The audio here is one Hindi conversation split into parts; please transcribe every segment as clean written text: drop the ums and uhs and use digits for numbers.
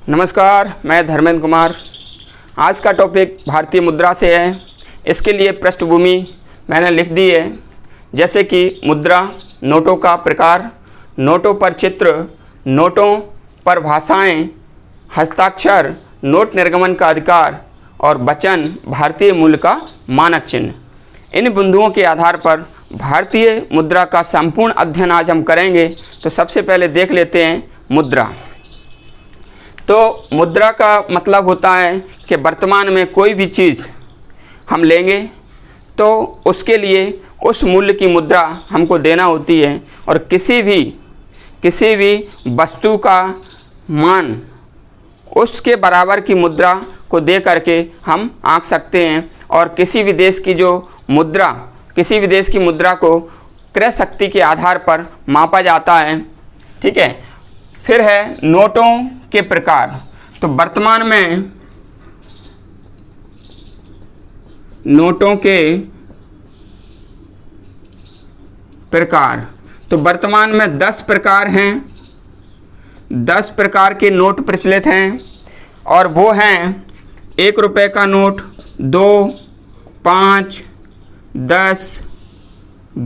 नमस्कार, मैं धर्मेंद्र कुमार। आज का टॉपिक भारतीय मुद्रा से है। इसके लिए पृष्ठभूमि मैंने लिख दी है, जैसे कि मुद्रा, नोटों का प्रकार, नोटों पर चित्र, नोटों पर भाषाएं, हस्ताक्षर, नोट निर्गमन का अधिकार और वचन भारतीय मूल्य का मानक चिन्ह। इन बिंदुओं के आधार पर भारतीय मुद्रा का संपूर्ण अध्ययन आज हम करेंगे। तो सबसे पहले देख लेते हैं मुद्रा। तो मुद्रा का मतलब होता है कि वर्तमान में कोई भी चीज़ हम लेंगे तो उसके लिए उस मूल्य की मुद्रा हमको देना होती है, और किसी भी वस्तु का मान उसके बराबर की मुद्रा को दे करके हम आंक सकते हैं। और किसी भी देश की मुद्रा को क्रय शक्ति के आधार पर मापा जाता है। ठीक है। फिर है नोटों के प्रकार। तो वर्तमान में नोटों के प्रकार, तो वर्तमान में 10 प्रकार हैं। 10 प्रकार के नोट प्रचलित हैं, और वो हैं 1 रुपये का नोट, 2, 5, 10,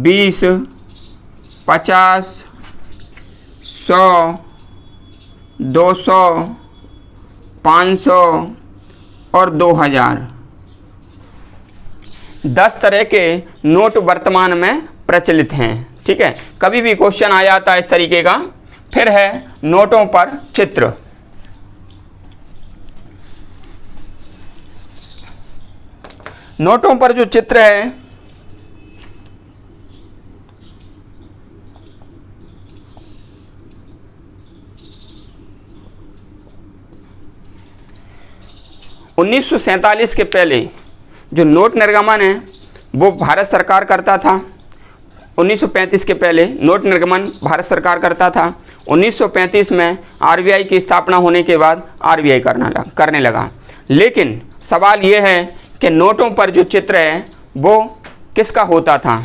20, 50, 100, 200, 500 और 2000। 10 तरह के नोट वर्तमान में प्रचलित हैं। ठीक है। कभी भी क्वेश्चन आ जाता है इस तरीके का। फिर है नोटों पर चित्र। नोटों पर जो चित्र है (1947) के पहले जो नोट निर्गमन है वो भारत सरकार करता था। 1935 के पहले नोट निर्गमन भारत सरकार करता था। 1935 में आरबीआई की स्थापना होने के बाद आरबीआई करने लगा। लेकिन सवाल ये है कि नोटों पर जो चित्र है वो किसका होता था।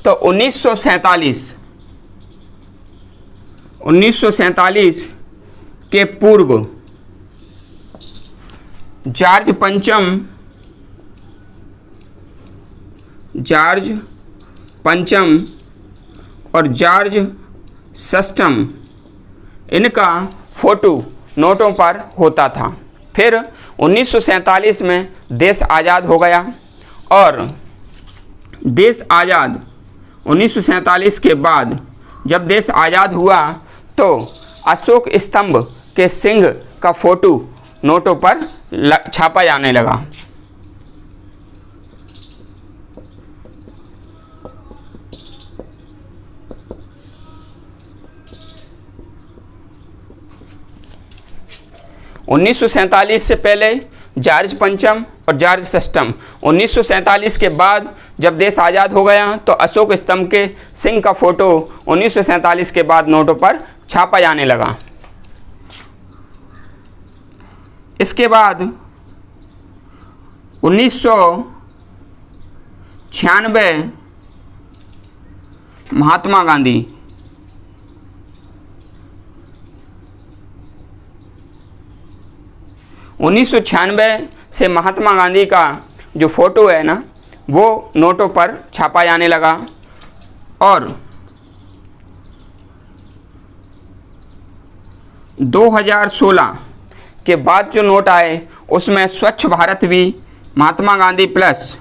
तो 1947 के पूर्व जॉर्ज पंचम और जॉर्ज सस्टम, इनका फोटो नोटों पर होता था। फिर 1947 में देश आज़ाद हो गया, और देश आज़ाद 1947 के बाद जब देश आज़ाद हुआ तो अशोक स्तंभ के सिंह का फोटो नोटों पर छापा जाने लगा। (1947) से पहले जॉर्ज पंचम और जॉर्ज सस्टम। 1947 के बाद जब देश आज़ाद हो गया तो अशोक स्तंभ के सिंह का फोटो 1947 के बाद नोटों पर छापा जाने लगा। इसके बाद 1996 महात्मा गांधी, से महात्मा गांधी का जो फोटो है ना वो नोटों पर छापा जाने लगा। और 2016 के बाद जो नोट आए उसमें स्वच्छ भारत भी महात्मा गांधी प्लस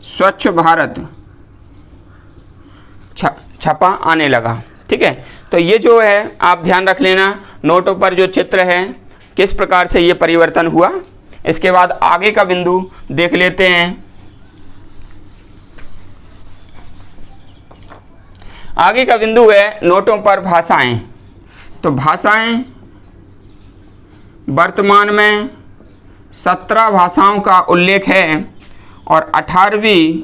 स्वच्छ भारत छपा आने लगा। ठीक है। तो ये जो है आप ध्यान रख लेना, नोटों पर जो चित्र है किस प्रकार से ये परिवर्तन हुआ। इसके बाद आगे का बिंदु देख लेते हैं। आगे का बिंदु है नोटों पर भाषाएं। तो भाषाएं वर्तमान में 17 भाषाओं का उल्लेख है, और 18वीं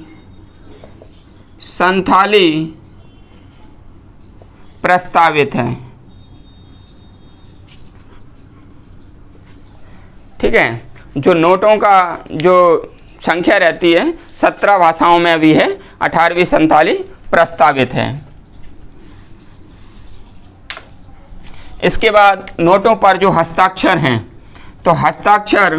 संथाली प्रस्तावित है। ठीक है। जो नोटों का जो संख्या रहती है 17 भाषाओं में अभी है, 18वीं संथाली प्रस्तावित है। इसके बाद नोटों पर जो हस्ताक्षर हैं, तो हस्ताक्षर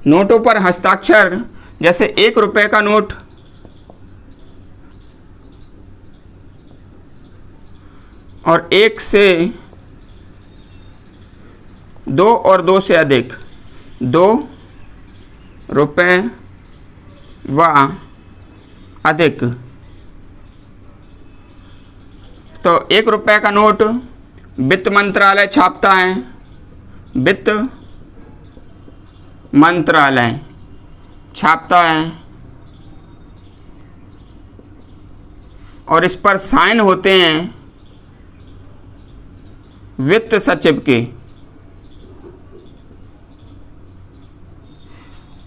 नोटों पर हस्ताक्षर जैसे 1 रुपए का नोट और 1 से 2 और 2 से अधिक, 2 रुपए व अधिक, तो 1 रुपए का नोट वित्त मंत्रालय छापता है, वित्त मंत्रालय छापता है और इस पर साइन होते हैं वित्त सचिव के।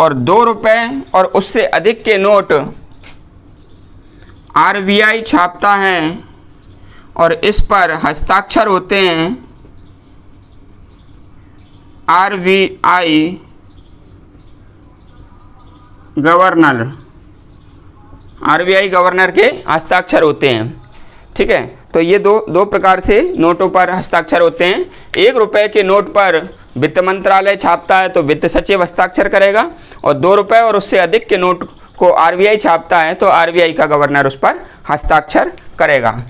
और 2 रुपए और उससे अधिक के नोट आरबीआई छापता है और इस पर हस्ताक्षर होते हैं आरबीआई गवर्नर, आरबीआई गवर्नर के हस्ताक्षर होते हैं। ठीक है, तो ये दो प्रकार से नोटों पर हस्ताक्षर होते हैं। 1 रुपए के नोट पर वित्त मंत्रालय छापता है तो वित्त सचिव हस्ताक्षर करेगा, और 2 रुपए और उससे अधिक के नोट को आरबीआई छापता है तो आरबीआई का गवर्नर उस पर हस्ताक्षर करेगा।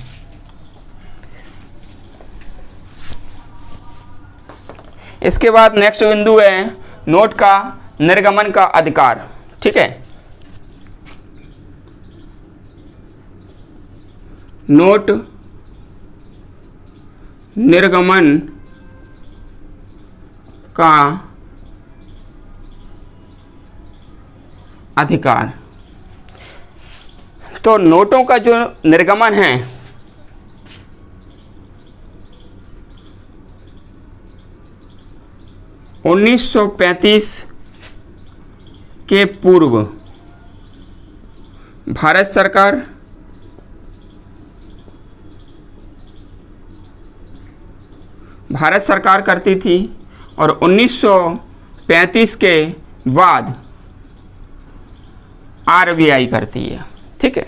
इसके बाद नेक्स्ट बिंदु है नोट का निर्गमन का अधिकार। ठीक है, नोट निर्गमन का अधिकार। तो नोटों का जो निर्गमन है (1935) के पूर्व भारत सरकार करती थी और 1935 के बाद आरबीआई करती है। ठीक है,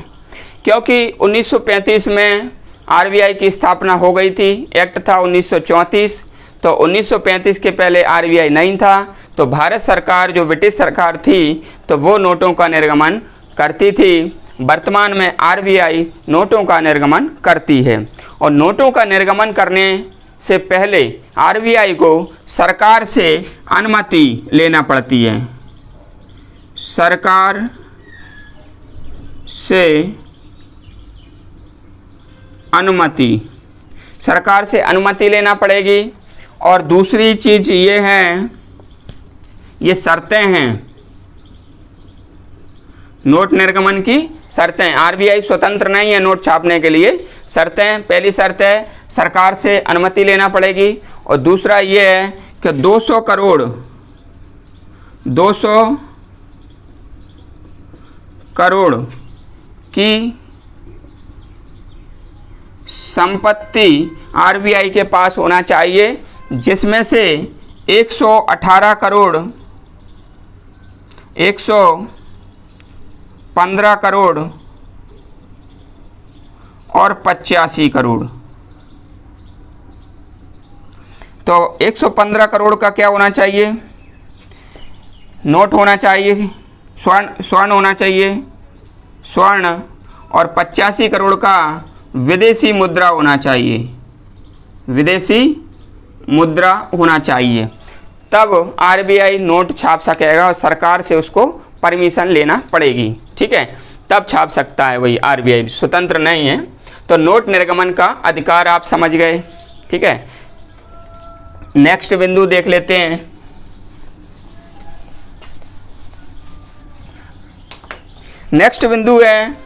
क्योंकि 1935 में आरबीआई की स्थापना हो गई थी, एक्ट था 1934, तो 1935 के पहले आरबीआई नहीं था, तो भारत सरकार जो ब्रिटिश सरकार थी तो वो नोटों का निर्गमन करती थी। वर्तमान में आरबीआई नोटों का निर्गमन करती है और नोटों का निर्गमन करने से पहले आरबीआई को सरकार से अनुमति लेना पड़ती है, सरकार से अनुमति लेना पड़ेगी। और दूसरी चीज़ ये है, ये शर्तें हैं नोट निर्गमन की शर्तें। आरबीआई स्वतंत्र नहीं है नोट छापने के लिए। शर्तें, पहली शर्त है सरकार से अनुमति लेना पड़ेगी और दूसरा ये है कि 200 करोड़ की संपत्ति आरबीआई के पास होना चाहिए, जिसमें से 118 करोड़, 115 करोड़ और 85 करोड़। तो 115 करोड़ का क्या होना चाहिए? नोट होना चाहिए, स्वर्ण होना चाहिए, स्वर्ण, और 85 करोड़ का विदेशी मुद्रा होना चाहिए, विदेशी मुद्रा होना चाहिए। तब आरबीआई नोट छाप सकेगा और सरकार से उसको परमिशन लेना पड़ेगी। ठीक है, तब छाप सकता है वही, आरबीआई स्वतंत्र नहीं है। तो नोट निर्गमन का अधिकार आप समझ गए। ठीक है, नेक्स्ट बिंदु देख लेते हैं। नेक्स्ट बिंदु है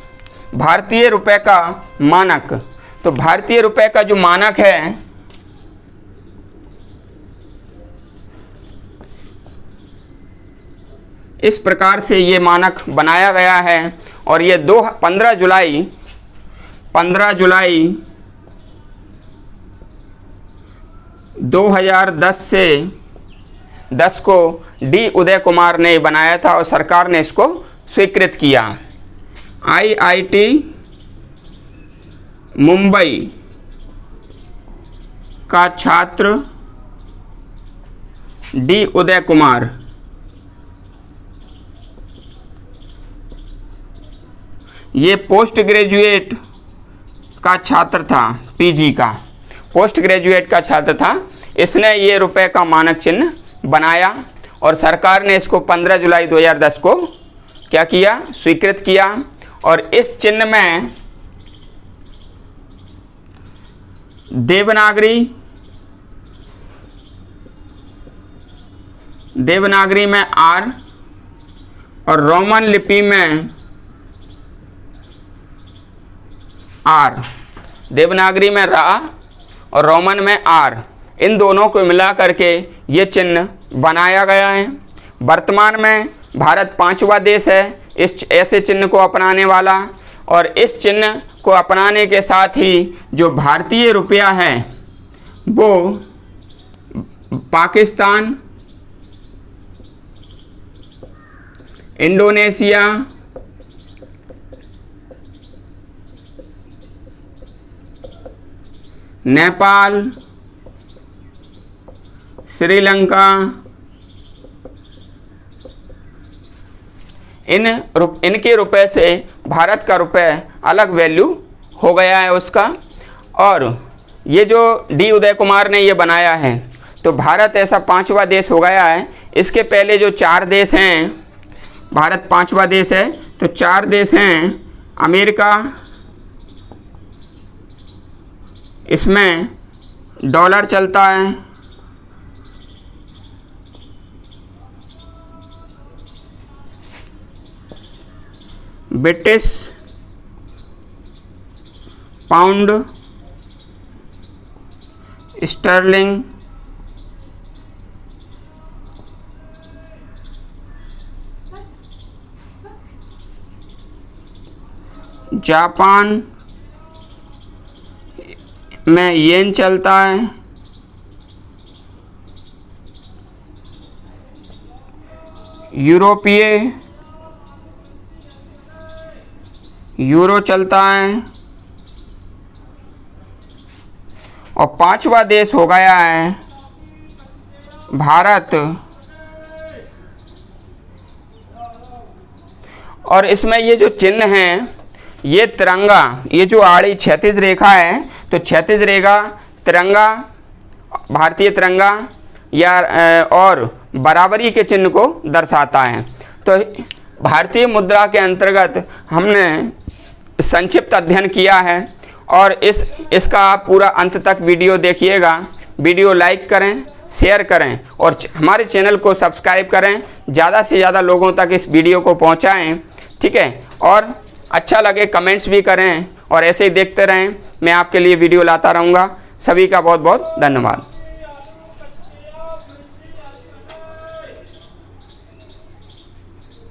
भारतीय रुपए का मानक। तो भारतीय रुपए का जो मानक है इस प्रकार से ये मानक बनाया गया है और ये 15 जुलाई 2010 से 10 को डी उदय कुमार ने बनाया था और सरकार ने इसको स्वीकृत किया। IIT मुंबई का छात्र डी उदय कुमार ये पोस्ट ग्रेजुएट का छात्र था, पीजी का पोस्ट ग्रेजुएट का छात्र था। इसने ये रुपए का मानक चिन्ह बनाया और सरकार ने इसको 15 जुलाई 2010 को क्या किया, स्वीकृत किया। और इस चिन्ह में देवनागरी में आर और रोमन लिपि में आर, देवनागरी में रा और रोमन में आर, इन दोनों को मिला करके ये चिन्ह बनाया गया है। वर्तमान में भारत 5वां देश है इस ऐसे चिन्ह को अपनाने वाला। और इस चिन्ह को अपनाने के साथ ही जो भारतीय रुपया है वो पाकिस्तान, इंडोनेशिया, नेपाल, श्रीलंका, इनके रुपए से भारत का रुपए अलग वैल्यू हो गया है उसका। और ये जो डी उदय कुमार ने ये बनाया है तो भारत ऐसा 5वां देश हो गया है। इसके पहले जो 4 देश हैं, भारत 5वां देश है तो 4 देश हैं अमेरिका, इसमें डॉलर चलता है, ब्रिटिश पाउंड, स्टर्लिंग, जापान में येन चलता है, यूरोपीय यूरो चलता है और 5वां देश हो गया है भारत। और इसमें ये जो चिन्ह हैं, ये तिरंगा, ये जो आड़ी क्षैतिज रेखा है तो क्षैतिज रेखा तिरंगा, भारतीय तिरंगा या और बराबरी के चिन्ह को दर्शाता है। तो भारतीय मुद्रा के अंतर्गत हमने संक्षिप्त अध्ययन किया है और इसका आप पूरा अंत तक वीडियो देखिएगा। वीडियो लाइक करें, शेयर करें और हमारे चैनल को सब्सक्राइब करें। ज़्यादा से ज़्यादा लोगों तक इस वीडियो को पहुंचाएं, ठीक है। और अच्छा लगे कमेंट्स भी करें और ऐसे ही देखते रहें, मैं आपके लिए वीडियो लाता रहूँगा। सभी का बहुत बहुत धन्यवाद।